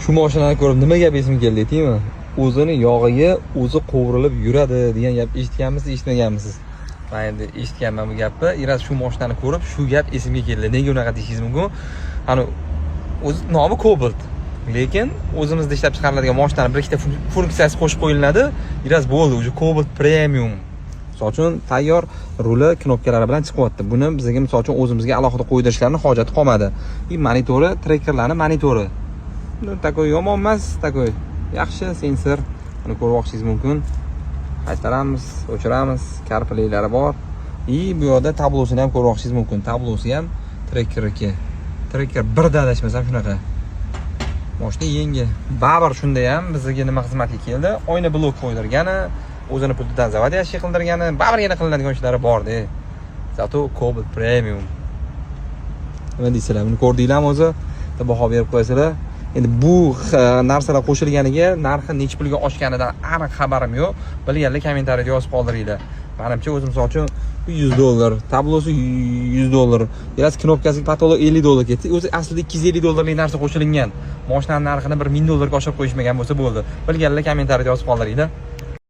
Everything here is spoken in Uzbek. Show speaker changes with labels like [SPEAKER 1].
[SPEAKER 1] Shu mashinani ko'rib nima gap esimga keldi aytaymi? O'zini yog'iga o'zi qovurilib yuradi degan gap eshitganmisiz, eshitmaganmisiz? Men endi eshitganman bu gapni. Iraz shu mashinani ko'rib shu gap esimga keldi. Nega unaqa deyishingiz mumkin? Ani o'zi nomi Cobalt. Lekin o'zimizda ishlab chiqariladigan mashinaning bir ikkita funksiyasi qo'shib qo'yiladi. Iraz bo'ldi, uje Cobalt Premium. Misol uchun tayyor ruli knopkalari bilan chiqyapti. Buni bizga misol uchun o'zimizga alohida qo'ydirishlarning hojati qolmadi. Monitori, trackerlarning monitori. Takoy yomon emas, takoy yaxshi sensor. Buni ko'rmoqchingiz mumkin. Qaytaramiz, o'chiramiz, CarPlay'lari bor. Bu yerda tablosini ham ko'rmoqchingiz mumkin. Tablosi ham Tracker 2. Tracker 1 da adashmasam shunaqa. Mashina yengil. Baribir shunda ham bizga nima xizmatga keldi? Oyna blok qo'ydirgani, o'zini pultidan zavodiyachilik qildirgani, baribir yana qilinadigan ishlari bor-da. Zato Cobalt Premium. Nima deysizlar? Buni ko'rdinglarmi o'zi? Baho berib qo'yasizlar. Endi bu narsalar qo'shilganiga narxi necha pulga oshganidan aniq xabarim yo'q. Bilganlar kommentariyada yozib qoldiringlar. Menimcha o'zim misol uchun $100, tablosi $100, biraz knopkasiga patolog $50 ketdi. O'zi aslida $250 narsa qo'shilgan. Mashinaning narxini $1000 ga oshirib qo'yishmagan bo'lsa bo'ldi. Bilganlar kommentariyada yozib qoldiringlar.